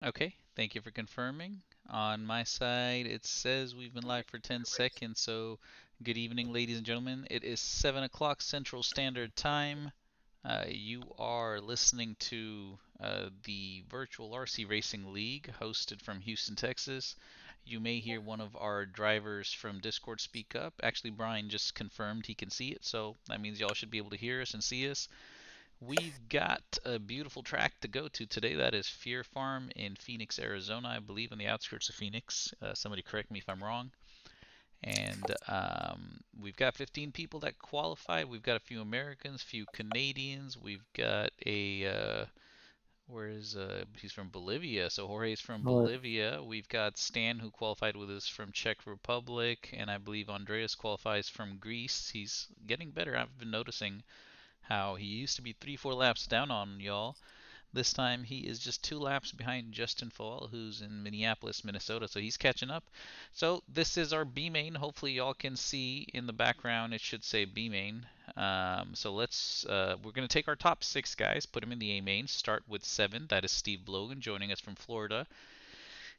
Okay, thank you for confirming. On my side, it says we've been live for 10 seconds, so good evening, ladies and gentlemen. It is 7 o'clock Central Standard Time. You are listening to the Virtual RC Racing League hosted from Houston, Texas. You may hear one of our drivers from Discord speak up. Actually, Brian just confirmed he can see it, so that means y'all should be able to hear us and see us. We've got a beautiful track to go to today. That is Fear Farm in Phoenix, Arizona, I believe, on the outskirts of Phoenix. Somebody correct me if I'm wrong. And we've got 15 people that qualify. We've got a few Americans, few Canadians. We've got he's from Bolivia. So Jorge's from Right. Bolivia. We've got Stan who qualified with us from Czech Republic, and I believe Andreas qualifies from Greece. He's getting better. I've been noticing how he used to be 3, 4 laps down on y'all. This time he is just 2 laps behind Justin Fall, who's in Minneapolis, Minnesota, so he's catching up. So this is our B main. Hopefully y'all can see in the background it should say B main. We're gonna take our top 6 guys, put them in the A main. Start with 7. That is Steve Blogan joining us from Florida.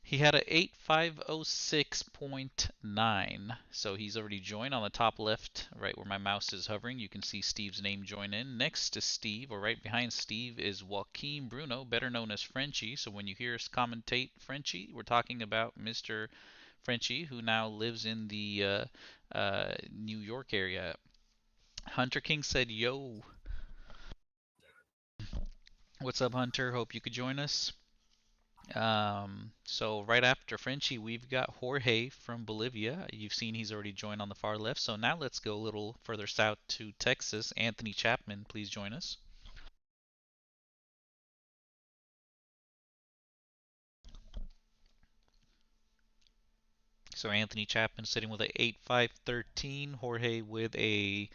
He had a 8506.9, so he's already joined on the top left, right where my mouse is hovering. You can see Steve's name join in. Next to Steve, or right behind Steve, is Joaquin Bruno, better known as Frenchie. So when you hear us commentate Frenchie, we're talking about Mr. Frenchie, who now lives in the New York area. Hunter King said, "Yo, what's up, Hunter? Hope you could join us." So right after Frenchie, we've got Jorge from Bolivia. You've seen he's already joined on the far left. So now let's go a little further south to Texas. Anthony Chapman, please join us. So Anthony Chapman sitting with a 8.513, Jorge with a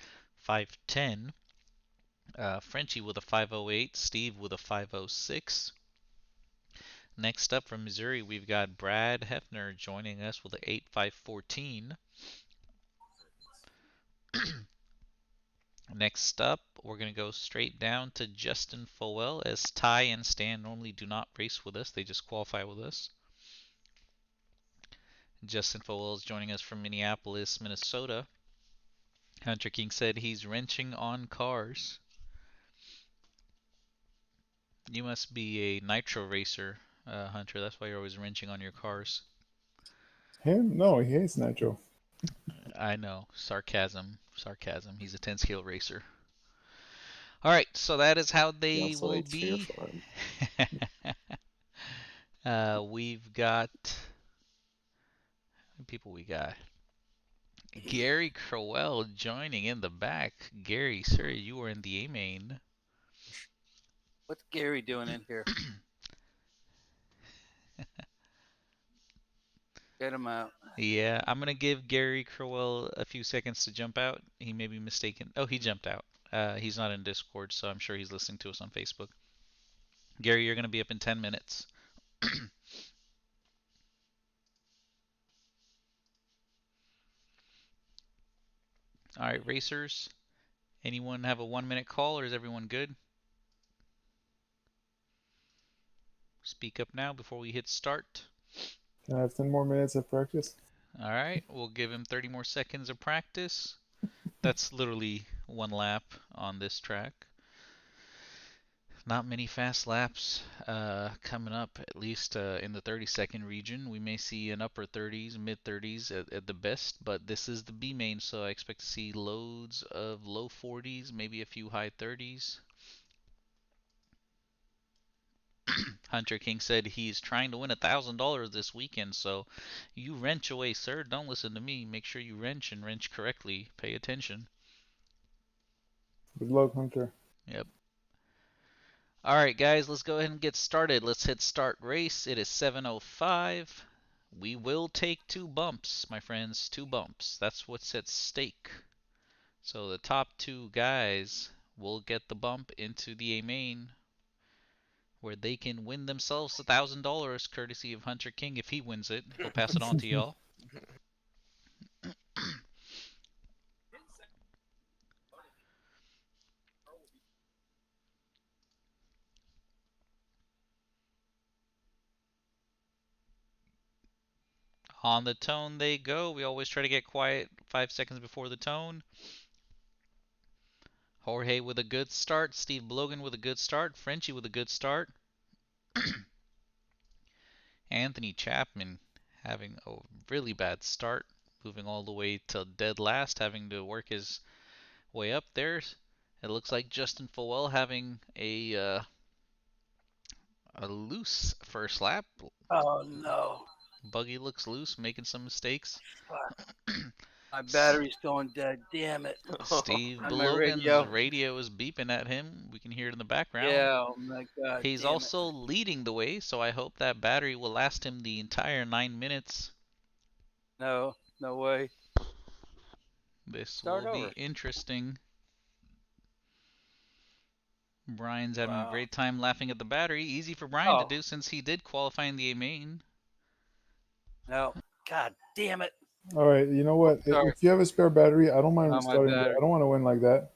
5.10, Frenchie with a 5.08, Steve with a 5.06. Next up from Missouri, we've got Brad Hefner joining us with a 8.514. Next up, we're going to go straight down to Justin Fowell, as Ty and Stan normally do not race with us. They just qualify with us. Justin Fowell is joining us from Minneapolis, Minnesota. Hunter King said he's wrenching on cars. You must be a nitro racer, Hunter. That's why you're always wrenching on your cars. Him? No, he hates Nitro. I know. Sarcasm. Sarcasm. He's a 10 scale racer. All right, so that is how He they also will hates Fear be. Farm. We've got people we got. Gary Crowell joining in the back. Gary, sir, you are in the A main. What's Gary doing in here? Get him out. Yeah, I'm gonna give Gary Crowell a few seconds to jump out. He may be mistaken. Oh, he jumped out. He's not in Discord, so I'm sure he's listening to us on Facebook. Gary, you're gonna be up in 10 minutes. All right, racers. Anyone have a 1 minute call, or is everyone good? Speak up now before we hit start. Can I have 10 more minutes of practice? All right, we'll give him 30 more seconds of practice. That's literally 1 lap on this track. Not many fast laps coming up, at least in the 30-second region. We may see an upper 30s, mid 30s at the best, but this is the B main, so I expect to see loads of low 40s, maybe a few high 30s. Hunter King said he's trying to win $1,000 this weekend, so you wrench away, sir. Don't listen to me. Make sure you wrench and wrench correctly. Pay attention. Good luck, Hunter. Yep. All right, guys, let's go ahead and get started. Let's hit start race. It is 7:05. We will take 2 bumps, my friends. 2 bumps. That's what's at stake. So the top 2 guys will get the bump into the A main, where they can win themselves $1,000 courtesy of Hunter King. If he wins it, he'll pass it on to y'all. On the tone they go. We always try to get quiet 5 seconds before the tone. Jorge with a good start. Steve Blogan with a good start. Frenchie with a good start. Anthony Chapman having a really bad start. Moving all the way to dead last. Having to work his way up there. It looks like Justin Fowell having a loose first lap. Oh no. Buggy looks loose, making some mistakes. Fuck. My battery's going dead. Damn it. Steve On my Blogan's radio. radio is beeping at him. We can hear it in the background. Yeah, oh my god, He's damn it. also leading the way, so I hope that battery will last him the entire 9 minutes. No, no way. This Start will be over. interesting. Brian's having a Wow. great time laughing at the battery. Easy for Brian to Oh, do since he did qualify in the A main. no. God damn it. All right, you know what? Sorry. If you have a spare battery, I don't mind Oh, my restarting. battery. I don't want to win like that.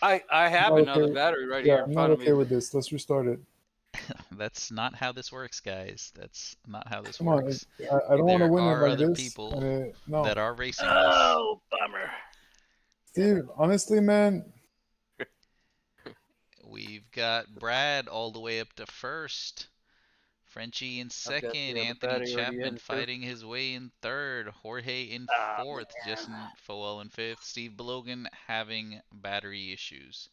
I have Not another okay. battery right Yeah, here in I'm not front of okay me. with this. Let's restart it. That's not how this works, guys. That's not how this Come on, works. I don't want to There win it are like other this. people No, that are racing this. Oh, bummer. Steve. Honestly, man, We've got Brad all the way up to first. Frenchie in I've got second. the other Anthony battery already Chapman in too. fighting his way in third. Jorge in Ah, fourth. man. Justin Fowell in fifth. Steve Blogan having battery issues.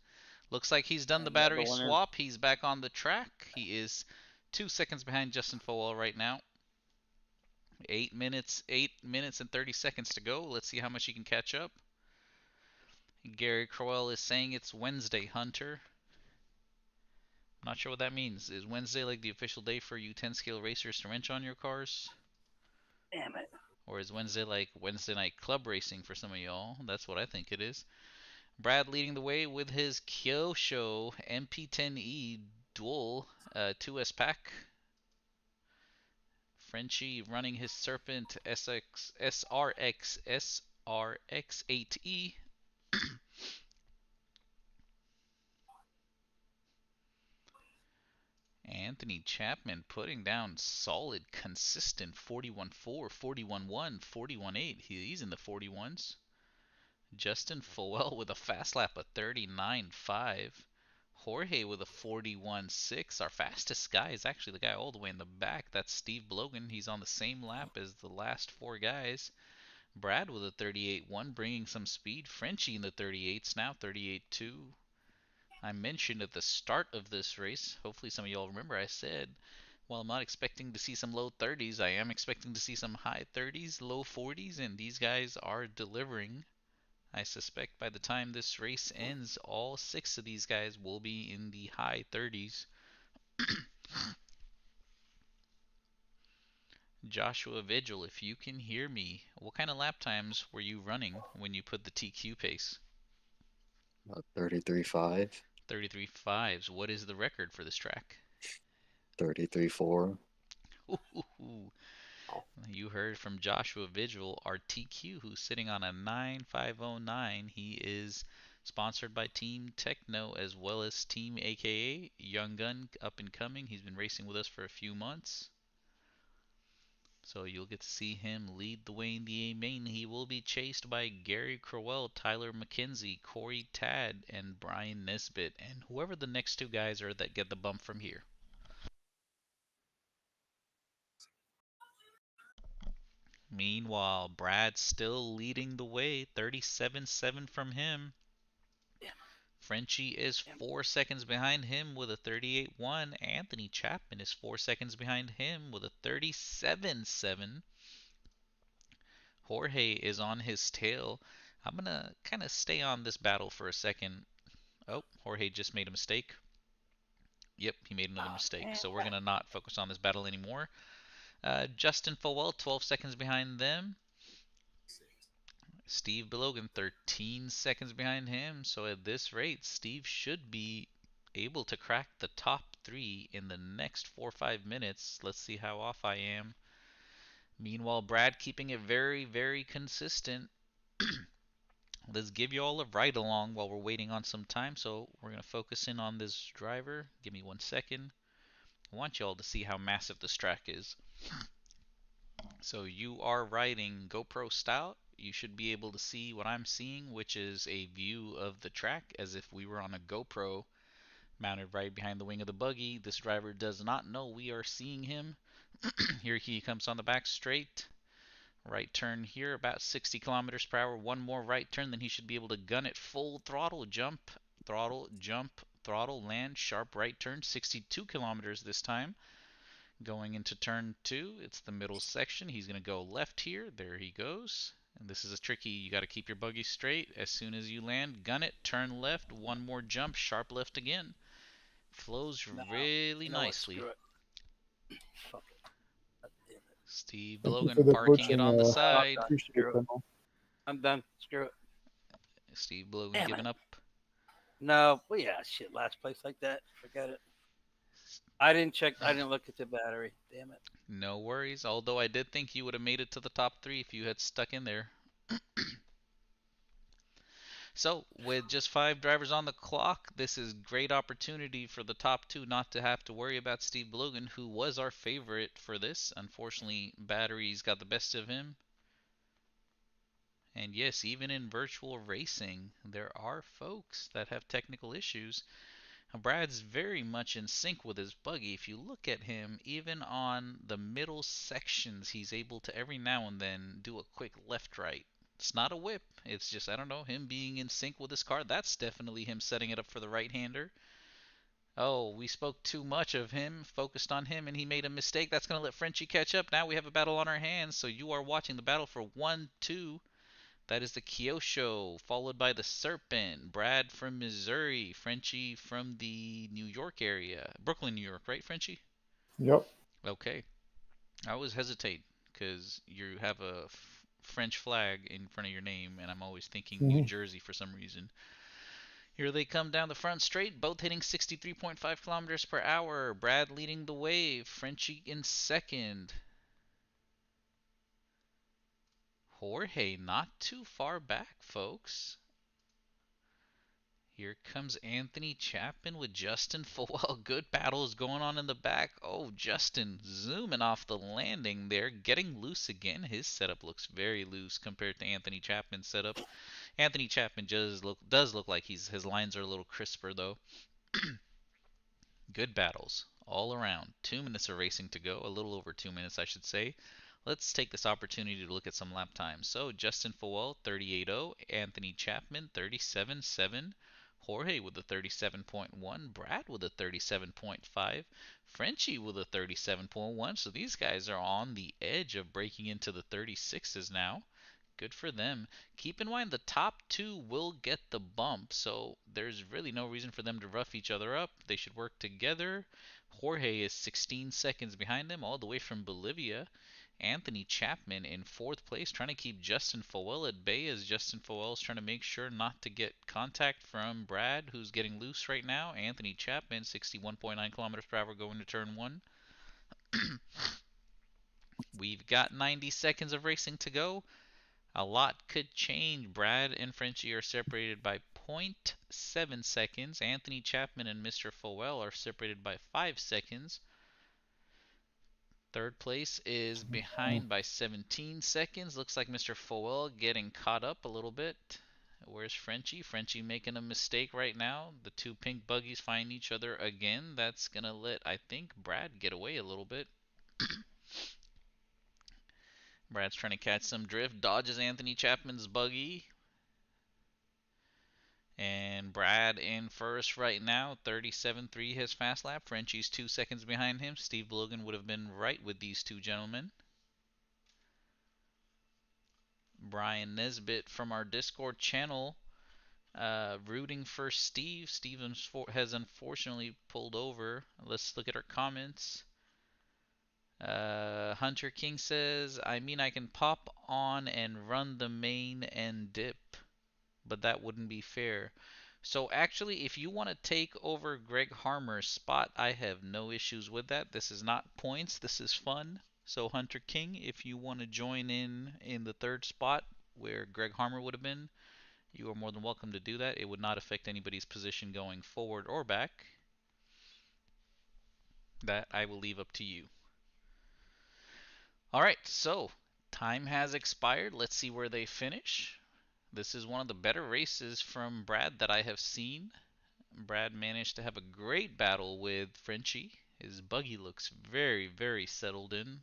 Looks like he's done the Another battery one in. swap. He's back on the track. He is 2 seconds behind Justin Fowell right now. 8 minutes and 30 seconds to go. Let's see how much he can catch up. Gary Crowell is saying it's Wednesday, Hunter. Not sure what that means. Is Wednesday like the official day for you 10 scale racers to wrench on your cars? Damn it. Or is Wednesday like Wednesday night club racing for some of y'all? That's what I think it is. Brad leading the way with his Kyosho MP10E dual 2S pack. Frenchie running his Serpent SRX8E. Anthony Chapman putting down solid, consistent 41.4, 41.1, 41.8. He's in the 41s. Justin Fowell with a fast lap of 39.5. Jorge with a 41.6. Our fastest guy is actually the guy all the way in the back. That's Steve Blogan. He's on the same lap as the last four guys. Brad with a 38.1, bringing some speed. Frenchie in the 38s now, 38.2. I mentioned at the start of this race, hopefully some of y'all remember, I said, while I'm not expecting to see some low 30s, I am expecting to see some high 30s, low 40s, and these guys are delivering. I suspect by the time this race ends, all six of these guys will be in the high 30s. Joshua Vigil, if you can hear me, what kind of lap times were you running when you put the TQ pace? 33.5, 33.5s. What is the record for this track? 33.4. You heard from Joshua Vigil, our TQ, who's sitting on a 9509. He is sponsored by Team Techno as well as Team AKA Young Gun, up and coming. He's been racing with us for a few months. So you'll get to see him lead the way in the A main. He will be chased by Gary Crowell, Tyler McKenzie, Corey Tad, and Brian Nesbitt, and whoever the next two guys are that get the bump from here. Meanwhile, Brad's still leading the way, 37.7 from him. Frenchie is 4 seconds behind him with a 38.1. Anthony Chapman is 4 seconds behind him with a 37.7. Jorge is on his tail. I'm going to kind of stay on this battle for a second. Oh, Jorge just made a mistake. Yep, he made another mistake. So we're going to not focus on this battle anymore. Justin Fowell, 12 seconds behind them. Steve Belogan, 13 seconds behind him. So at this rate, Steve should be able to crack the top three in the next 4 or 5 minutes. Let's see how off I am. Meanwhile, Brad keeping it very, very consistent. Let's give you all a ride along while we're waiting on some time. So we're going to focus in on this driver. Give me 1 second. I want you all to see how massive this track is. So you are riding GoPro style. You should be able to see what I'm seeing, which is a view of the track as if we were on a GoPro mounted right behind the wing of the buggy. This driver does not know we are seeing him. Here he comes on the back straight. Right turn here, about 60 kilometers per hour. One more right turn, then he should be able to gun it full throttle, jump, throttle, jump, throttle, land, sharp right turn, 62 kilometers this time. Going into turn 2, it's the middle section. He's going to go left here. There he goes. And this is a tricky, you got to keep your buggy straight. As soon as you land, gun it, turn left, one more jump, sharp left again. Flows No, really you know what? nicely. Screw it. Fuck it. God damn it. Steve Thank you Logan for the parking it coaching. on the I'm side. done. Appreciate Screw it, it. Colonel. I'm done. Screw it. Steve Logan Damn giving it. up. No, well, yeah, shit. Last place like that. Forget it. I didn't check. I didn't look at the battery. Damn it. No worries, although I did think you would have made it to the top 3 if you had stuck in there. So, with just 5 drivers on the clock, this is great opportunity for the top 2 not to have to worry about Steve Logan, who was our favorite for this. Unfortunately, batteries got the best of him. And yes, even in virtual racing, there are folks that have technical issues. Brad's very much in sync with his buggy. If you look at him, even on the middle sections, he's able to every now and then do a quick left-right. It's not a whip. It's just, I don't know, him being in sync with his car. That's definitely him setting it up for the right-hander. Oh, we spoke too much of him, focused on him, and he made a mistake. That's going to let Frenchie catch up. Now we have a battle on our hands, so you are watching the battle for 1-2. That is the Kyosho, followed by the Serpent. Brad from Missouri. Frenchie from the New York area. Brooklyn, New York, right, Frenchie? Yep. Okay. I always hesitate because you have a French flag in front of your name, and I'm always thinking New Mhm. Jersey for some reason. Here they come down the front straight, both hitting 63.5 kilometers per hour. Brad leading the way. Frenchie in second. Jorge not too far back, folks. Here comes Anthony Chapman with Justin Full. Good battles going on in the back. Oh, Justin zooming off the landing there, getting loose again. His setup looks very loose compared to Anthony Chapman's setup. Anthony Chapman does look like his lines are a little crisper though. Good battles all around. 2 minutes of racing to go, a little over 2 minutes, I should say. Let's take this opportunity to look at some lap times. So Justin Fowell 38.0, Anthony Chapman 37.7, Jorge with a 37.1, Brad with a 37.5, Frenchie with a 37.1. So these guys are on the edge of breaking into the 36s now. Good for them. Keep in mind the top 2 will get the bump, so there's really no reason for them to rough each other up. They should work together. Jorge is 16 seconds behind them, all the way from Bolivia. Anthony Chapman in 4th place, trying to keep Justin Fowell at bay as Justin Fowell is trying to make sure not to get contact from Brad, who's getting loose right now. Anthony Chapman, 61.9 kilometers per hour going to turn 1. We've got 90 seconds of racing to go. A lot could change. Brad and Frenchie are separated by 0.7 seconds. Anthony Chapman and Mr. Fowell are separated by 5 seconds. 3rd place is behind by 17 seconds. Looks like Mr. Fowell getting caught up a little bit. Where's Frenchie? Frenchie making a mistake right now. The 2 pink buggies find each other again. That's going to let, I think, Brad get away a little bit. Brad's trying to catch some drift. Dodges Anthony Chapman's buggy. And Brad in first right now, 37.3 his fast lap. Frenchie's 2 seconds behind him. Steve Logan would have been right with these 2 gentlemen. Brian Nesbitt from our Discord channel rooting for Steve. Steve has unfortunately pulled over. Let's look at our comments. Hunter King says, I mean, I can pop on and run the main and dip, but that wouldn't be fair. So actually, if you want to take over Greg Harmer's spot, I have no issues with that. This is not points. This is fun. So Hunter King, if you want to join in the 3rd spot where Greg Harmer would have been, you are more than welcome to do that. It would not affect anybody's position going forward or back. That I will leave up to you. All right, so time has expired. Let's see where they finish. This is one of the better races from Brad that I have seen. Brad managed to have a great battle with Frenchie. His buggy looks very, very settled in.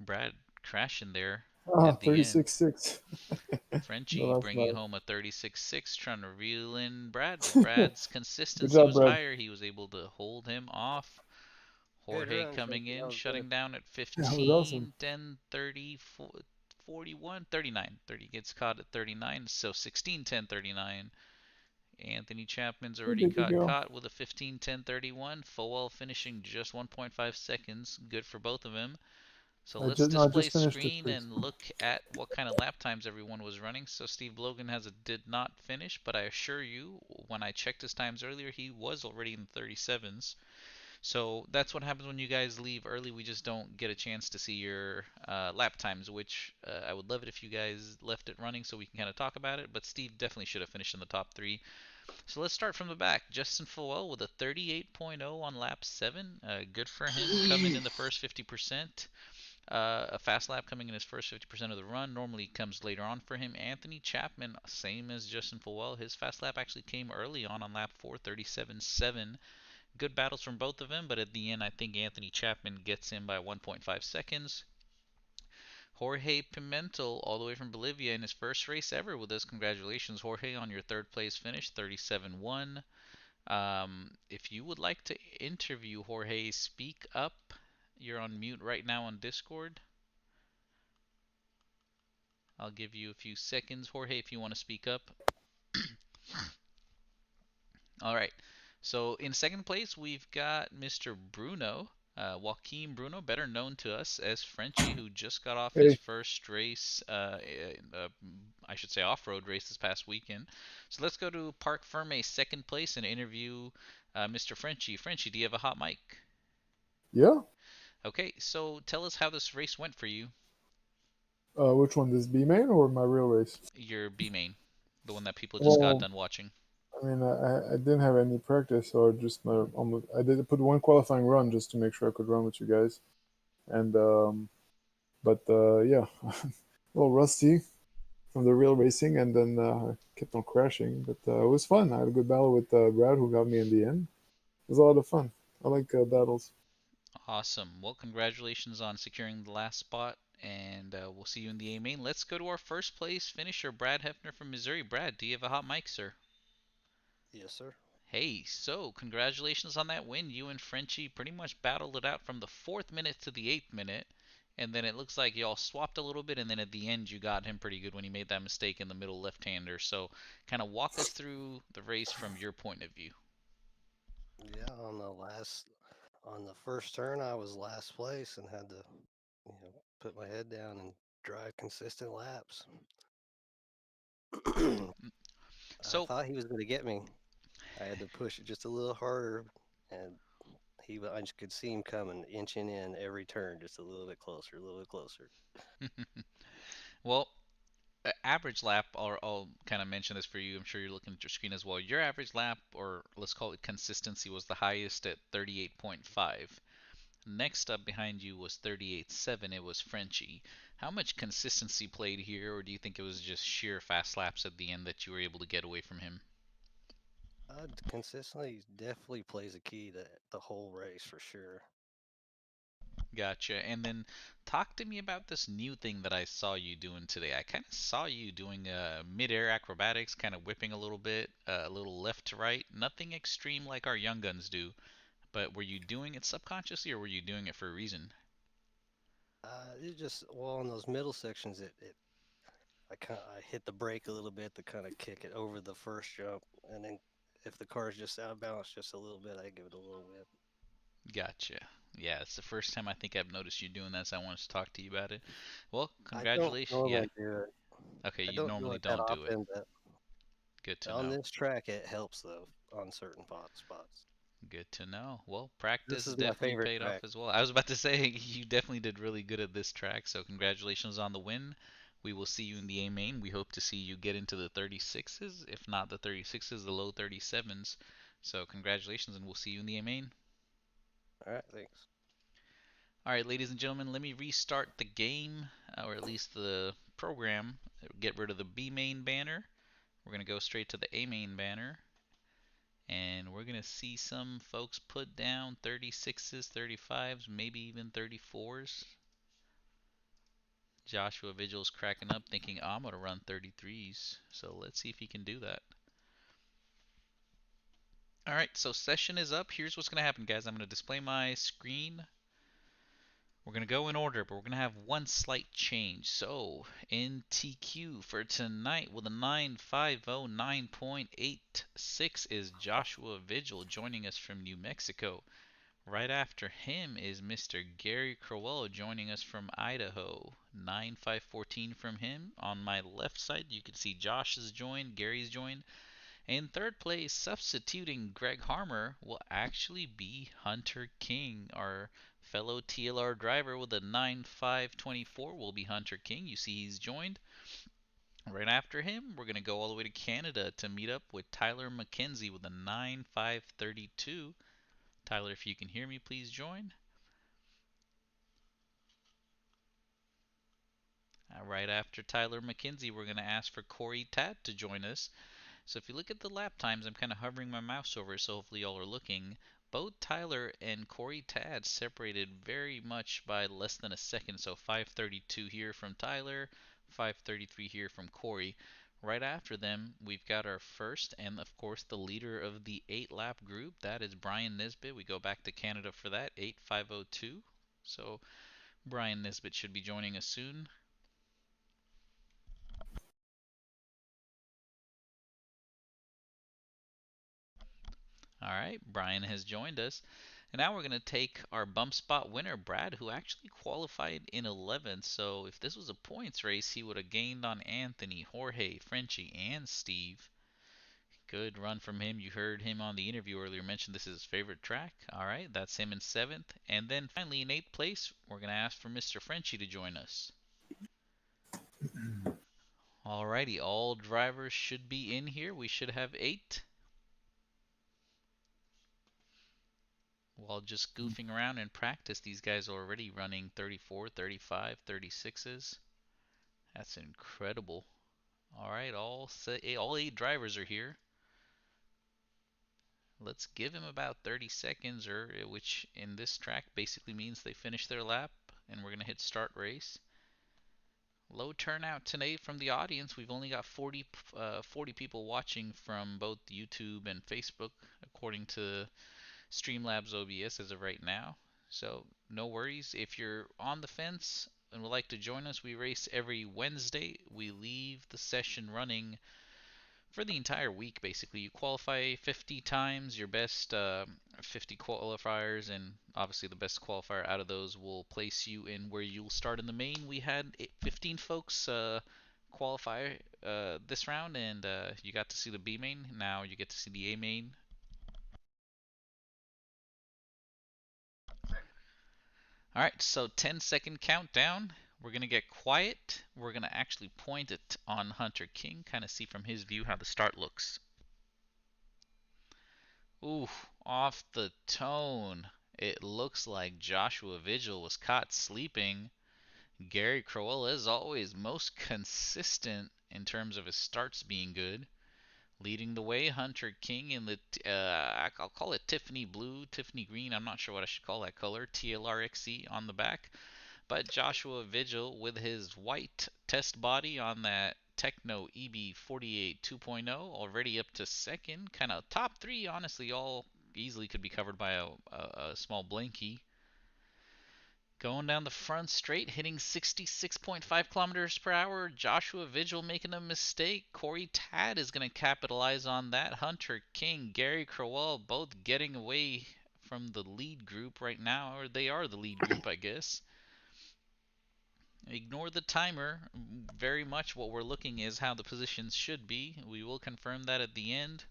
Brad crashing there Ah, at the end. 36-6. The Frenchie last bringing battle. home a 36-6, trying to reel in Brad, but Brad's Good consistency job, was Brad. higher. He was able to hold him off. Good Jorge run, coming Frankie. That in, was good. shutting down at That was awesome. 15, 10, 30, 41, 39. 30 gets caught at 39, so 16, 10, 39. Anthony Chapman's Hey, already baby got girl. caught with a 15, 10, 31. Fowell finishing just 1.5 seconds. Good for both of them. So I let's just no, I display just finished it, screen please. and look at what kind of lap times everyone was running. So Steve Logan did not finish, but I assure you, when I checked his times earlier, he was already in the 37s. So that's what happens when you guys leave early. We just don't get a chance to see your lap times, which I would love it if you guys left it running so we can kind of talk about it. But Steve definitely should have finished in the top three. So let's start from the back. Justin Fowell with a 38.0 on lap 7. Good for him coming in the first 50%. A fast lap coming in his first 50% of the run. Normally comes later on for him. Anthony Chapman, same as Justin Fowell. His fast lap actually came early on lap 4, 37.7. Good battles from both of them, but at the end, I think Anthony Chapman gets him by 1.5 seconds. Jorge Pimentel, all the way from Bolivia, in his first race ever with us. Congratulations, Jorge, on your third place finish, 37.1. If you would like to interview Jorge, speak up. You're on mute right now on Discord. I'll give you a few seconds, Jorge, if you want to speak up. All right. So in second place, we've got Mr. Bruno, Joaquin Bruno, better known to us as Frenchie, who just got off his Hey, first race, I should say off-road race this past weekend. So let's go to Park Ferme, second place, and interview Mr. Frenchie. Frenchie, do you have a hot mic? yeah. Okay, so tell us how this race went for you, Which one? This B main or my real race? your B main, the one that people just got Well, done watching. I mean, I didn't have any practice, so just my almost I did put one qualifying run just to make sure I could run with you guys, and but yeah, a little rusty from the real racing, and then kept on crashing. But it was fun. I had a good battle with Brad, who got me in the end. It was a lot of fun. I like battles. Awesome. Well, congratulations on securing the last spot, and we'll see you in the A main. Let's go to our first place finisher, Brad Hefner from Missouri. Brad, do you have a hot mic, sir? Yes, sir. Hey, so congratulations on that win. You and Frenchie pretty much battled it out from the 4th minute to the 8th minute, and then it looks like y'all swapped a little bit, and then at the end you got him pretty good when he made that mistake in the middle left-hander. So, kind of walk us through the race from your point of view. Yeah, on the first turn, I was last place and had to, put my head down and drive consistent laps. I So, thought he was going to get me. I had to push it just a little harder, and I just could see him coming, inching in every turn, just a little bit closer, a little bit closer. well, average lap, or I'll kind of mention this for you. I'm sure you're looking at your screen as well. Your average lap, or let's call it consistency, was the highest at 38.5. Next up behind you was 38.7. It was Frenchie. How much consistency played here, or do you think it was just sheer fast laps at the end that you were able to get away from him? Consistently definitely plays a key to the whole race for sure. Gotcha. And then talk to me about this new thing that I saw you doing today. I kind of saw you doing mid-air acrobatics, kind of whipping a little bit, a little left to right. Nothing extreme like our young guns do. But were you doing it subconsciously or were you doing it for a reason? It just well in those middle sections, I hit the brake a little bit to kind of kick it over the first jump, and then if the car's just out of balance just a little bit, I give it a little whip. Gotcha. Yeah, it's the first time I think I've noticed you doing that, so I wanted to talk to you about it. Well, I don't congratulations. Yeah. normally do it. Okay, I you don't do normally it that don't do it. often, but Good to on know. this track it helps though on certain spots. Good to know. Well, This practice is my definitely favorite paid off track. as well. I was about to say you definitely did really good at this track, so congratulations on the win. We will see you in the A main. We hope to see you get into the 36s, if not the 36s, the low 37s. So congratulations, and we'll see you in the A main. All right, thanks. All right, ladies and gentlemen, let me restart the game, or at least the program. Get rid of the B main banner. We're going to go straight to the A main banner. And we're going to see some folks put down 36s, 35s, maybe even 34s. Joshua Vigil's cracking up thinking, oh, I'm going to run 33s. So let's see if he can do that. All right, so session is up. Here's what's going to happen, guys. I'm going to display my screen. We're going to go in order, but we're going to have one slight change. So in TQ for tonight with a 950 9.86 is Joshua Vigil joining us from New Mexico. Right after him is Mr. Gary Crowell joining us from Idaho. 9514 from him. On my left side, you can see Josh has joined, Gary's joined. In third place, substituting Greg Harmer, will actually be Hunter King. Our fellow TLR driver with a 9524 will be Hunter King. You see he's joined. Right after him, we're going to go all the way to Canada to meet up with Tyler McKenzie with a 9532. Tyler, if you can hear me, please join. Right after Tyler McKenzie, we're going to ask for Corey Tad to join us. So if you look at the lap times, I'm kind of hovering my mouse over it, so hopefully y'all are looking. Both Tyler and Corey Tad separated very much by less than a second. So 5:32 here from Tyler, 5:33 here from Corey. Right after them, we've got our first and, of course, the leader of the 8-lap group. That is Brian Nisbet. We go back to Canada for that, 8502. So Brian Nisbet should be joining us soon. All right, Brian has joined us. And now we're going to take our bump spot winner, Brad, who actually qualified in 11th. So if this was a points race, he would have gained on Anthony, Jorge, Frenchie, and Steve. Good run from him. You heard him on the interview earlier mention this is his favorite track. All right, that's him in 7th. And then finally in 8th place, we're going to ask for Mr. Frenchie to join us. Alrighty, all drivers should be in here. We should have 8. While just goofing around in practice, these guys are already running 34, 35, 36s. That's incredible. Alright, all 8 drivers are here. Let's give him about 30 seconds, which in this track basically means they finish their lap, and we're going to hit start race. Low turnout today from the audience. We've only got 40 people watching from both YouTube and Facebook, according to Streamlabs OBS as of right now. So no worries. If you're on the fence and would like to join us, we race every Wednesday. We leave the session running for the entire week, basically. You qualify 50 times, your best 50 qualifiers, and obviously the best qualifier out of those will place you in where you'll start in the main. We had 15 folks qualify this round, and you got to see the B main. Now you get to see the A main. Alright, so 10-second countdown. We're going to get quiet. We're going to actually point it on Hunter King, kind of see from his view how the start looks. Ooh, off the tone. It looks like Joshua Vigil was caught sleeping. Gary Crowell, as always, most consistent in terms of his starts being good. Leading the way, Hunter King in the, I'll call it Tiffany Blue, Tiffany Green, I'm not sure what I should call that color, TLRXE on the back. But Joshua Vigil with his white test body on that Techno EB48 2.0 already up to second. Kind of top 3, honestly, all easily could be covered by a small blankie. Going down the front straight, hitting 66.5 kilometers per hour. Joshua Vigil making a mistake. Corey Tad is going to capitalize on that. Hunter King, Gary Crowell, both getting away from the lead group right now, or they are the lead group, I guess. Ignore the timer. Very much what we're looking is how the positions should be. We will confirm that at the end.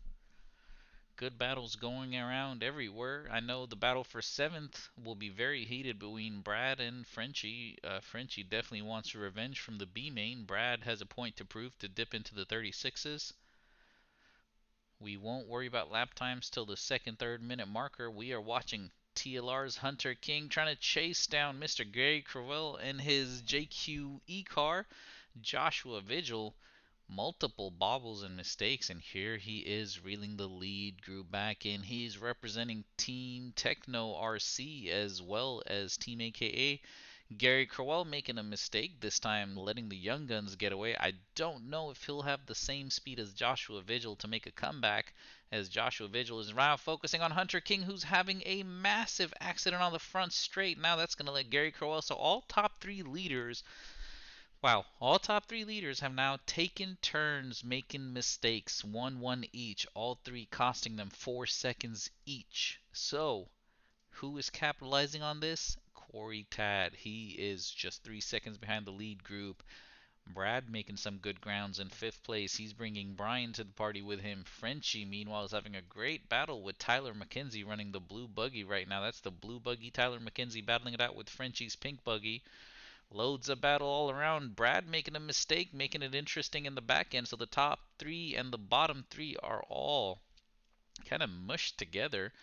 good battles going around everywhere. I know the battle for 7th will be very heated between Brad and Frenchie. Frenchie definitely wants revenge from the B main. Brad has a point to prove to dip into the 36s. We won't worry about lap times till the 2nd, 3rd minute marker. We are watching TLR's Hunter King trying to chase down Mr. Gary Crowell and his JQE car. Joshua Vigil, multiple bobbles and mistakes, and here he is reeling the lead group back in. He's representing Team Techno RC as well as Team AKA. Gary Crowell making a mistake, this time letting the Young Guns get away. I don't know if he'll have the same speed as Joshua Vigil to make a comeback, as Joshua Vigil is now focusing on Hunter King, who's having a massive accident on the front straight. Now that's going to let Gary Crowell, so all top 3 leaders, wow, all top 3 leaders have now taken turns making mistakes, 1-1 each, all 3 costing them 4 seconds each. So, who is capitalizing on this? Corey Tad. He is just 3 seconds behind the lead group. Brad making some good grounds in 5th place. He's bringing Brian to the party with him. Frenchie, meanwhile, is having a great battle with Tyler McKenzie running the blue buggy right now. That's the blue buggy. Tyler McKenzie battling it out with Frenchie's pink buggy. Loads of battle all around. Brad making a mistake, making it interesting in the back end. So the top 3 and the bottom 3 are all kind of mushed together.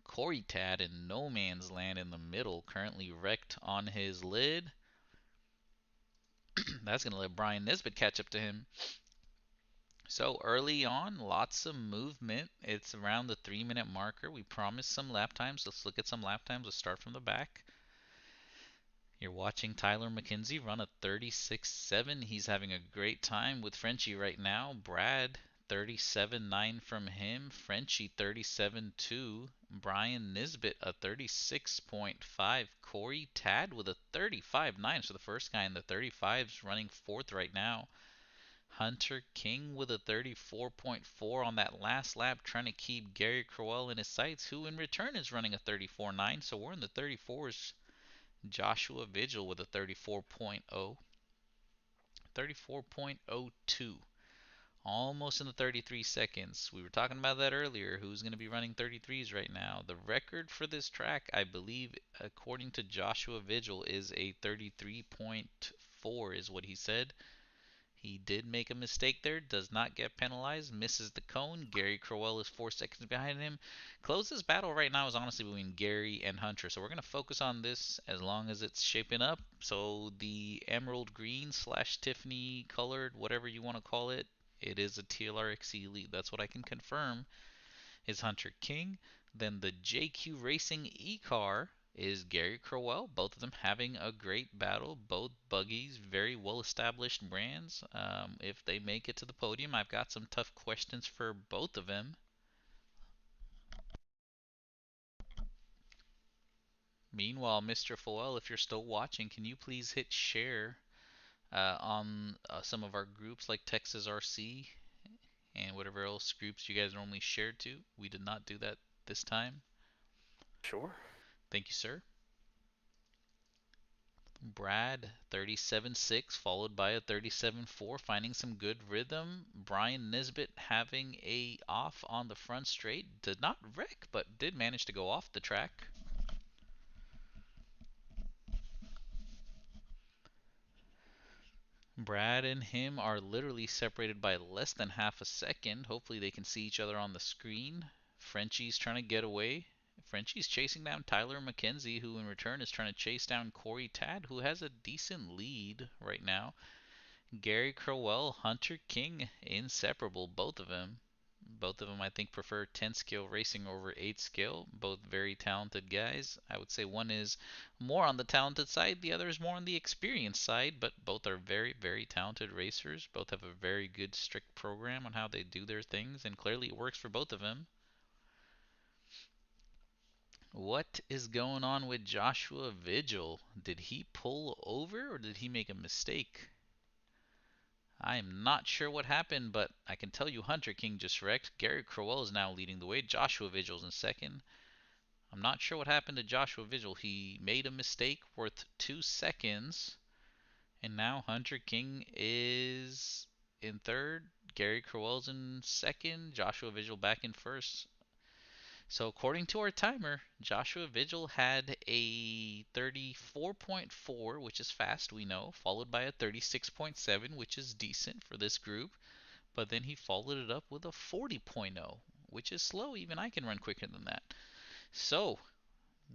Corey Tad in no man's land in the middle, currently wrecked on his lid. That's going to let Brian Nisbet catch up to him. So early on, lots of movement. It's around the 3-minute marker. We promised some lap times. Let's look at some lap times. Let's start from the back. You're watching Tyler McKenzie run a 36.7. He's having a great time with Frenchie right now. Brad, 37.9 from him. Frenchie, 37.2. Brian Nisbet, a 36.5. Corey Tad with a 35.9. So the first guy in the 35s running 4th right now. Hunter King with a 34.4 on that last lap, trying to keep Gary Crowell in his sights, who in return is running a 34.9. So we're in the 34s. Joshua Vigil with a 34.0. 34.02. Almost in the 33 seconds. We were talking about that earlier. Who's going to be running 33s right now? The record for this track, I believe, according to Joshua Vigil, is a 33.4 is what he said. He did make a mistake there, does not get penalized, misses the cone. Gary Crowell is 4 seconds behind him. Closest battle right now is honestly between Gary and Hunter, so we're going to focus on this as long as it's shaping up. So the emerald green / Tiffany colored, whatever you want to call it, it is a TLRXE Elite. That's what I can confirm is Hunter King. Then the JQ Racing E-Car is Gary Crowell. Both of them having a great battle. Both buggies, very well-established brands. If they make it to the podium, I've got some tough questions for both of them. Meanwhile, Mr. Foel, if you're still watching, can you please hit share on some of our groups like Texas RC and whatever else groups you guys normally share to? We did not do that this time. Sure. Thank you, sir. Brad, 37.6, followed by a 37.4, finding some good rhythm. Brian Nisbet having a off on the front straight. Did not wreck, but did manage to go off the track. Brad and him are literally separated by less than half a second. Hopefully they can see each other on the screen. Frenchie's trying to get away. Frenchie's chasing down Tyler McKenzie, who in return is trying to chase down Corey Tad, who has a decent lead right now. Gary Crowell, Hunter King, inseparable, both of them. Both of them, I think, prefer 10 skill racing over 8 skill. Both very talented guys. I would say one is more on the talented side, the other is more on the experienced side, but both are very, very talented racers. Both have a very good, strict program on how they do their things, and clearly it works for both of them. What is going on with Joshua Vigil? Did he pull over or did he make a mistake? I am not sure what happened, but I can tell you Hunter King just wrecked. Gary Crowell is now leading the way. Joshua Vigil's in second. I'm not sure what happened to Joshua Vigil. He made a mistake worth 2 seconds. And now Hunter King is in third. Gary Crowell's in second. Joshua Vigil back in first. So according to our timer, Joshua Vigil had a 34.4, which is fast, we know, followed by a 36.7, which is decent for this group. But then he followed it up with a 40.0, which is slow. Even I can run quicker than that. So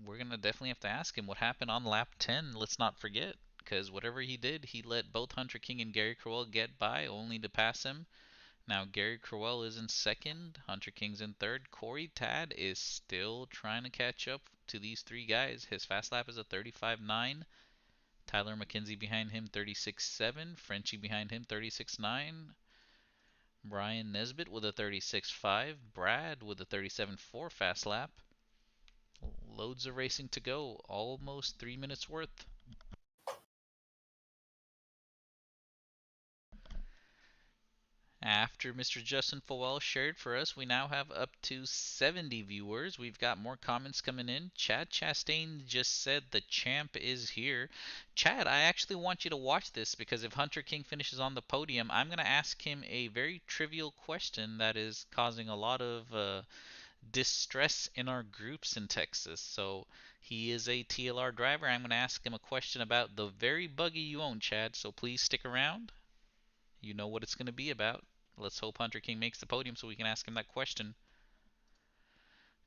we're going to definitely have to ask him what happened on lap 10. Let's not forget, because whatever he did, he let both Hunter King and Gary Crowell get by, only to pass him. Now Gary Crowell is in second, Hunter King's in third. Corey Tad is still trying to catch up to these three guys. His fast lap is a 35.9. Tyler McKenzie behind him 36.7. Frenchie behind him 36.9. Brian Nesbitt with a 36.5. Brad with a 37.4 fast lap. Loads of racing to go. Almost 3 minutes worth. After Mr. Justin Fowell shared for us, we now have up to 70 viewers. We've got more comments coming in. Chad Chastain just said the champ is here. Chad, I actually want you to watch this because if Hunter King finishes on the podium, I'm going to ask him a very trivial question that is causing a lot of distress in our groups in Texas. So he is a TLR driver. I'm going to ask him a question about the very buggy you own, Chad. So please stick around. You know what it's going to be about. Let's hope Hunter King makes the podium so we can ask him that question.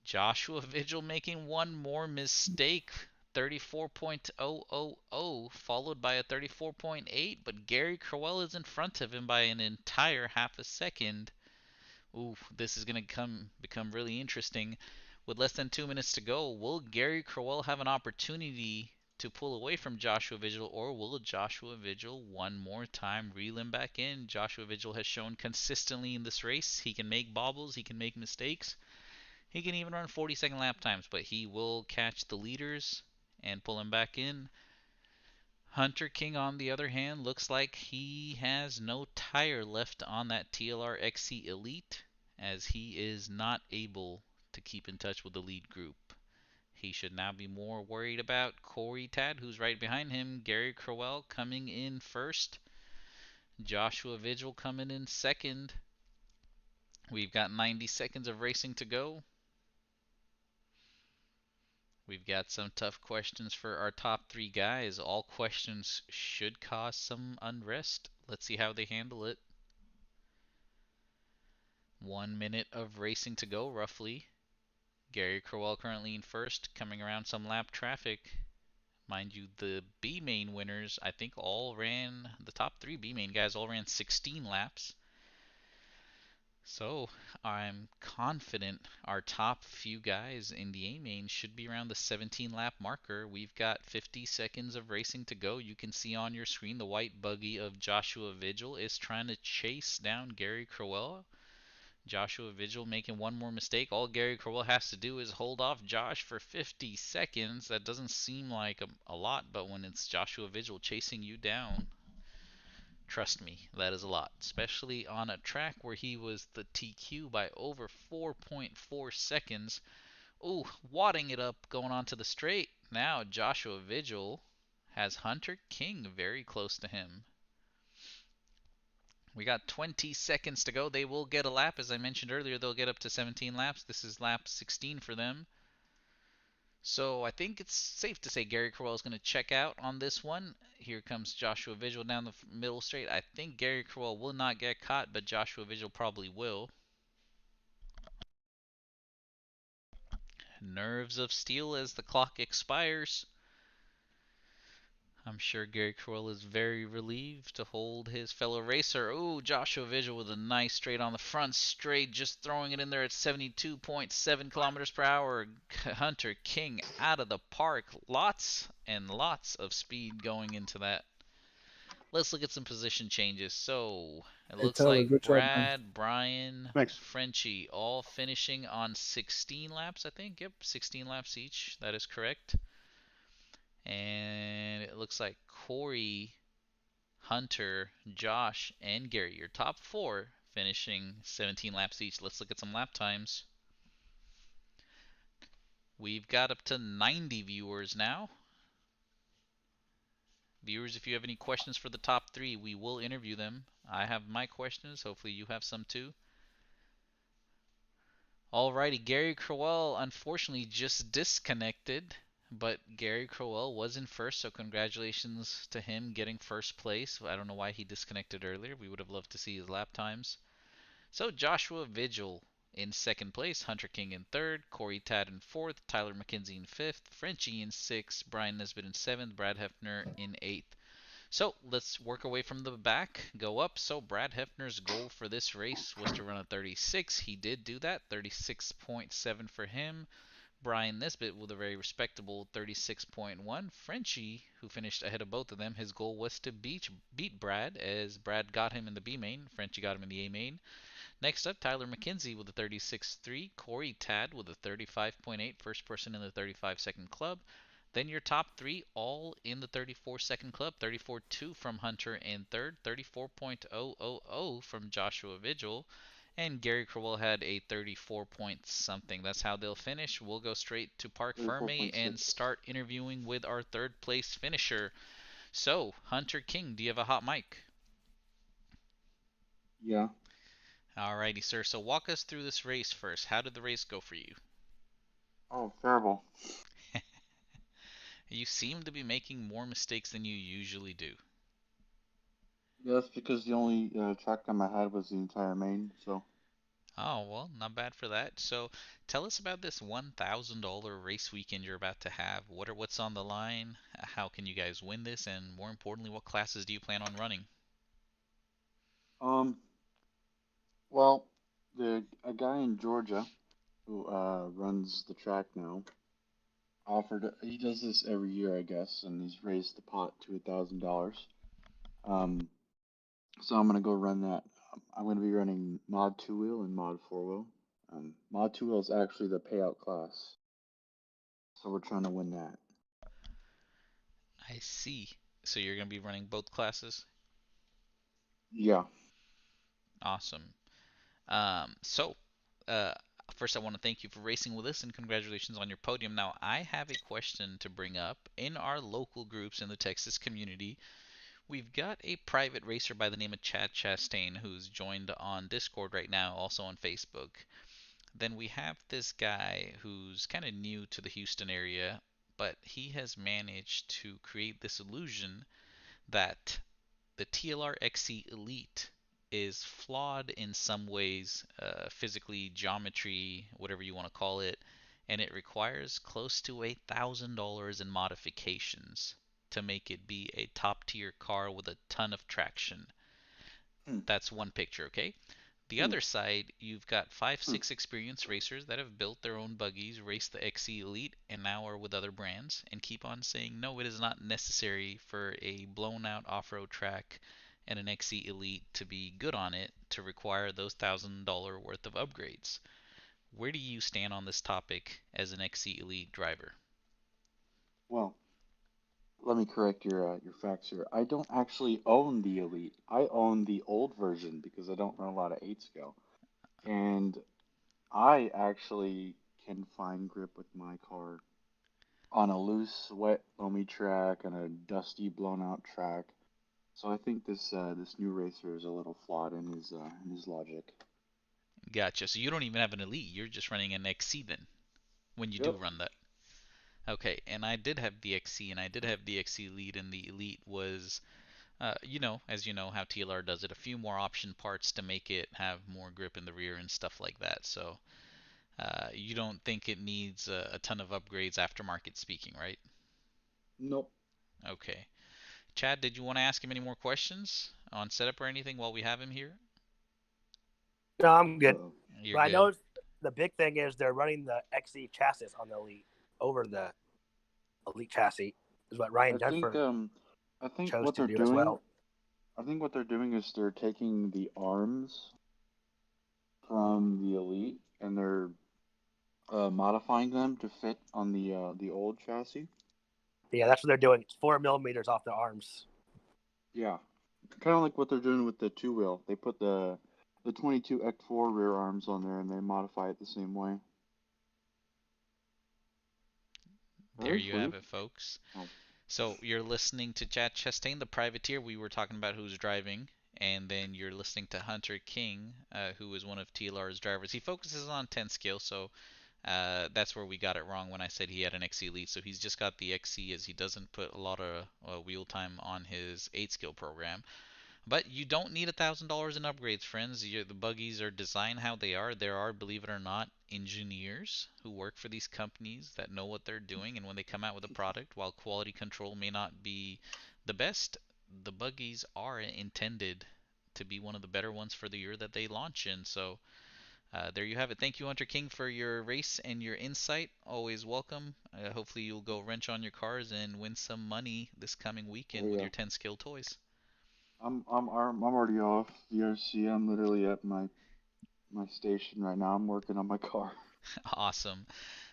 Joshua Vigil making one more mistake. 34.000 followed by a 34.8, but Gary Crowell is in front of him by an entire half a second. Ooh, this is going to become really interesting. With less than 2 minutes to go, will Gary Crowell have an opportunity to pull away from Joshua Vigil, or will Joshua Vigil one more time reel him back in? Joshua Vigil has shown consistently in this race he can make bobbles, he can make mistakes, he can even run 40-second lap times, but he will catch the leaders and pull him back in. Hunter King, on the other hand, looks like he has no tire left on that TLR XC Elite, as he is not able to keep in touch with the lead group. He should now be more worried about Corey Tad, who's right behind him. Gary Crowell coming in first. Joshua Vigil coming in second. We've got 90 seconds of racing to go. We've got some tough questions for our top three guys. All questions should cause some unrest. Let's see how they handle it. 1 minute of racing to go, roughly. Gary Crowell currently in first, coming around some lap traffic. Mind you, the B main winners, I think the top three B main guys all ran 16 laps. So I'm confident our top few guys in the A main should be around the 17 lap marker. We've got 50 seconds of racing to go. You can see on your screen the white buggy of Joshua Vigil is trying to chase down Gary Crowell. Joshua Vigil making one more mistake. All Gary Crowell has to do is hold off Josh for 50 seconds. That doesn't seem like a lot, but when it's Joshua Vigil chasing you down, trust me, that is a lot. Especially on a track where he was the TQ by over 4.4 seconds. Ooh, wadding it up going onto the straight. Now Joshua Vigil has Hunter King very close to him. We got 20 seconds to go. They will get a lap. As I mentioned earlier, they'll get up to 17 laps. This is lap 16 for them. So I think it's safe to say Gary Crowell is going to check out on this one. Here comes Joshua Vigil down the middle straight. I think Gary Crowell will not get caught, but Joshua Vigil probably will. Nerves of steel as the clock expires. I'm sure Gary Crowell is very relieved to hold his fellow racer. Ooh, Joshua Vigil with a nice straight on the front straight, just throwing it in there at 72.7 kilometers per hour. Hunter King out of the park. Lots and lots of speed going into that. Let's look at some position changes. So it Hey, looks Tyler, like good job, man. Brad, Brian, Thanks. Frenchie all finishing on 16 laps, I think. Yep, 16 laps each. That is correct. And it looks like Corey, Hunter, Josh, and Gary, your top four, finishing 17 laps each. Let's look at some lap times. We've got up to 90 viewers now. Viewers, if you have any questions for the top three, we will interview them. I have my questions. Hopefully you have some too. Alrighty, Gary Crowell unfortunately just disconnected, but Gary Crowell was in first, so congratulations to him getting first place. I don't know why he disconnected earlier. We would have loved to see his lap times. So Joshua Vigil in second place, Hunter King in third, Corey Tad in fourth, Tyler McKenzie in fifth, Frenchie in sixth, Brian Nesbitt in seventh, Brad Hefner in eighth. So let's work away from the back, go up. So Brad Hefner's goal for this race was to run a 36. He did do that, 36.7 for him. Brian Nesbitt with a very respectable 36.1. Frenchie, who finished ahead of both of them, his goal was to beat Brad, as Brad got him in the B main, Frenchie got him in the A main. Next up, Tyler McKenzie with a 36.3, Corey Tad with a 35.8, first person in the 35-second club. Then your top three all in the 34-second club, 34.2 from Hunter in third, 34.000 from Joshua Vigil, and Gary Crowell had a 34 point something. That's how they'll finish. We'll go straight to Park Ferme and 34.6. start interviewing with our third place finisher. So, Hunter King, do you have a hot mic? Yeah. Alrighty, sir. So walk us through this race first. How did the race go for you? Oh, terrible. You seem to be making more mistakes than you usually do. Yeah, that's because the only track time I had was the entire main, so. Oh, well, not bad for that. So tell us about this $1,000 race weekend you're about to have. What's on the line? How can you guys win this? And more importantly, what classes do you plan on running? Um, well, a guy in Georgia who runs the track now offered. He does this every year, I guess, and he's raised the pot to $1,000. Um, so I'm gonna go run that. I'm gonna be running mod two wheel and mod four wheel. Mod two wheel is actually the payout class, so we're trying to win that. I see. So you're going to be running both classes? Yeah. Awesome. So, uh, first I want to thank you for racing with us and congratulations on your podium. Now, I have a question to bring up. In our local groups in the Texas community, we've got a private racer by the name of Chad Chastain who's joined on Discord right now, also on Facebook. Then we have this guy who's kind of new to the Houston area, but he has managed to create this illusion that the TLR XC Elite is flawed in some ways, physically, geometry, whatever you want to call it, and it requires close to $1,000 in modifications to make it be a top tier car with a ton of traction. Hmm. That's one picture, okay? The Hmm. other side, you've got five, Hmm. six experienced racers that have built their own buggies, raced the XC Elite, and now are with other brands, and keep on saying, no, it is not necessary for a blown out off road track and an XC Elite to be good on it to require those $1,000 worth of upgrades. Where do you stand on this topic as an XC Elite driver? Well, let me correct your facts here. I don't actually own the Elite. I own the old version because I don't run a lot of 8 scale. And I actually can find grip with my car on a loose, wet, loamy track and a dusty, blown out track. So I think this new racer is a little flawed in his logic. Gotcha. So you don't even have an Elite, you're just running an XC then, when you do Yep. run that. Okay, and I did have the XC and I did have the XC Elite, and the Elite was as you know how TLR does it, a few more option parts to make it have more grip in the rear and stuff like that. So you don't think it needs a ton of upgrades aftermarket speaking, right? Nope. Okay. Chad, did you want to ask him any more questions on setup or anything while we have him here? No, I'm good. Uh-oh. You're But I good. know the big thing is they're running the XE chassis on the Elite over the Elite chassis, is what Ryan I think Dunford um I think chose what to they're do as doing well. I think what they're doing is they're taking the arms from the Elite and they're modifying them to fit on the old chassis. Yeah, that's what they're doing. It's 4 millimeters off the arms. Yeah, kind of like what they're doing with the two wheel. They put the 22 X4 rear arms on there and they modify it the same way. There Very you have sweet. it, folks. Oh, So you're listening to Chad Chastain, the privateer we were talking about who's driving, and then you're listening to Hunter King, who is one of TLR's drivers. He focuses on 10 skill, so that's where we got it wrong when I said he had an XC Elite. So he's just got the XC, as he doesn't put a lot of wheel time on his 8 skill program. But you don't need $1,000 in upgrades, friends. The buggies are designed how they are. There are, believe it or not, engineers who work for these companies that know what they're doing, and when they come out with a product, while quality control may not be the best, the buggies are intended to be one of the better ones for the year that they launch in. So there you have it. Thank you, Hunter King, for your race and your insight. Always welcome. Hopefully you'll go wrench on your cars and win some money this coming Oh weekend with yeah. your 10 skill toys. I'm already off VRC. I'm literally at my station right now. I'm working on my car. Awesome.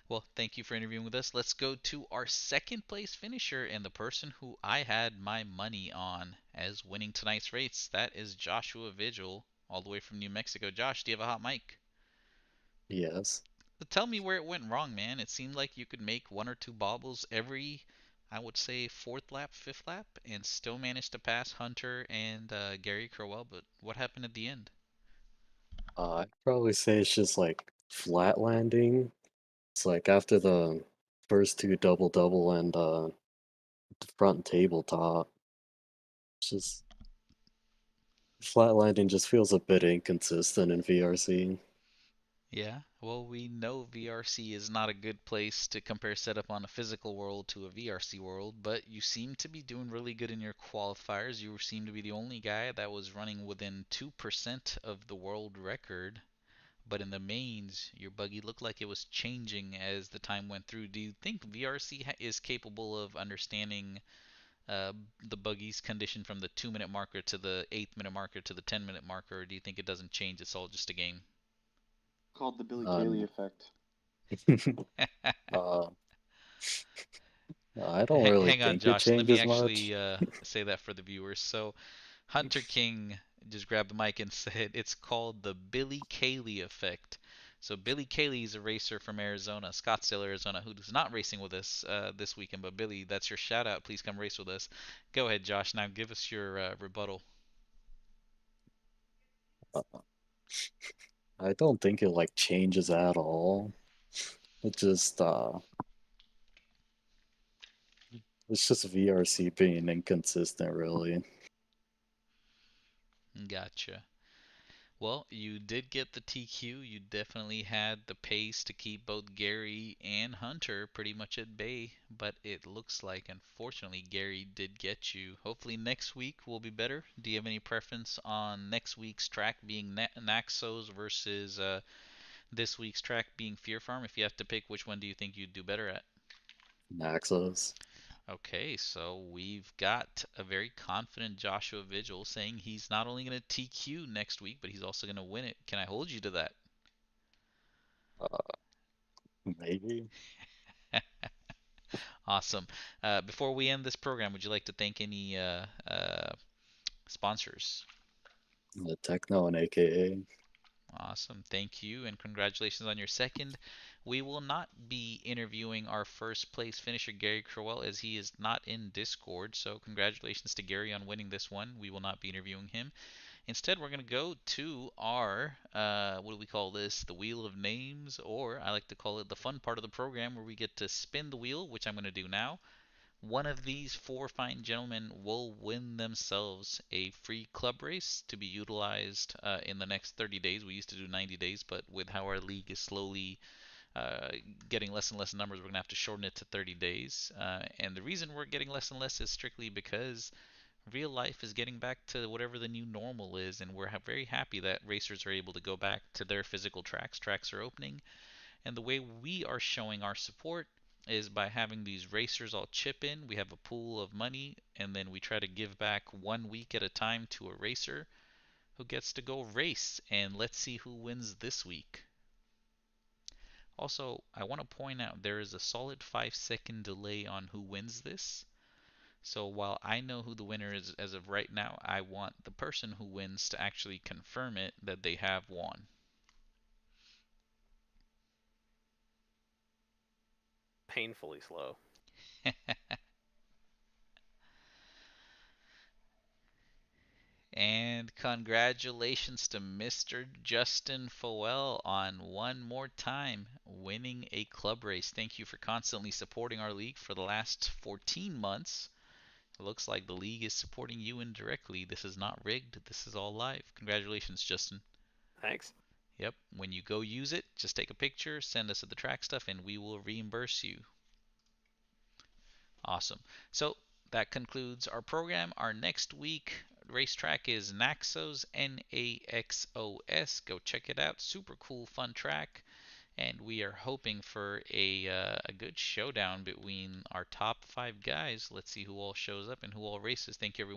Well, thank you for interviewing with us. Let's go to our second place finisher and the person who I had my money on as winning tonight's race. That is Joshua Vigil, all the way from New Mexico. Josh, do you have a hot mic? Yes. But tell me where it went wrong, man. It seemed like you could make one or two bobbles every, I would say, fourth lap, fifth lap, and still manage to pass Hunter and Gary Crowell. But what happened at the end? I'd probably say it's just like flat landing. It's like after the first two double double and the front tabletop, it's just flat landing just feels a bit inconsistent in VRC. Yeah, well, we know VRC is not a good place to compare setup on a physical world to a VRC world, but you seem to be doing really good in your qualifiers. You seem to be the only guy that was running within 2% of the world record, but in the mains, your buggy looked like it was changing as the time went through. Do you think VRC is capable of understanding uh, the buggy's condition from the 2 minute marker to the 8 minute marker to the 10 minute marker, or do you think it doesn't change? It's all just a game? Called the Billy Kaylee Um, effect. uh, I don't really Hang on, think it Josh. Let me changes much. actually say that for the viewers. So, Hunter King just grabbed the mic and said it's called the Billy Kaylee effect. So, Billy Kaylee is a racer from Arizona, Scottsdale, Arizona, who is not racing with us this weekend. But, Billy, that's your shout out. Please come race with us. Go ahead, Josh. Now, give us your rebuttal. Uh, I don't think it like changes at all. It just it's just VRC being inconsistent, really. Gotcha. Well, you did get the TQ. You definitely had the pace to keep both Gary and Hunter pretty much at bay, but it looks like, unfortunately, Gary did get you. Hopefully, next week will be better. Do you have any preference on next week's track being Naxos versus this week's track being Fear Farm? If you have to pick, which one do you think you'd do better at? Naxos. Okay, so we've got a very confident Joshua Vigil saying he's not only going to TQ next week, but he's also going to win it. Can I hold you to that? Uh, Maybe. Awesome. Before we end this program, would you like to thank any sponsors? The Techno and AKA. Awesome. Thank you, and congratulations on your second. We will not be interviewing our first place finisher, Gary Crowell, as he is not in Discord. So, congratulations to Gary on winning this one. We will not be interviewing him. Instead, we're going to go to our, what do we call this? The Wheel of Names, or I like to call it the fun part of the program where we get to spin the wheel, which I'm going to do now. One of these four fine gentlemen will win themselves a free club race to be utilized in the next 30 days. We used to do 90 days, but with how our league is slowly uh, getting less and less numbers, we're going to have to shorten it to 30 days. And the reason we're getting less and less is strictly because real life is getting back to whatever the new normal is, and we're very happy that racers are able to go back to their physical tracks. Tracks are opening, and the way we are showing our support is by having these racers all chip in. We have a pool of money, and then we try to give back 1 week at a time to a racer who gets to go race. And let's see who wins this week. Also, I want to point out there is a solid 5 second delay on who wins this. So while I know who the winner is as of right now, I want the person who wins to actually confirm it that they have won. Painfully slow. And congratulations to Mr. Justin Fowell on one more time winning a club race. Thank you for constantly supporting our league for the last 14 months. It looks like the league is supporting you indirectly. This is not rigged. This is all live. Congratulations, Justin. Thanks. Yep. When you go use it, just take a picture, send us the track stuff, and we will reimburse you. Awesome. So that concludes our program. Our next week racetrack is Naxos, Naxos. Go check it out. Super cool, fun track. And we are hoping for a good showdown between our top 5 guys. Let's see who all shows up and who all races. Thank you, everyone.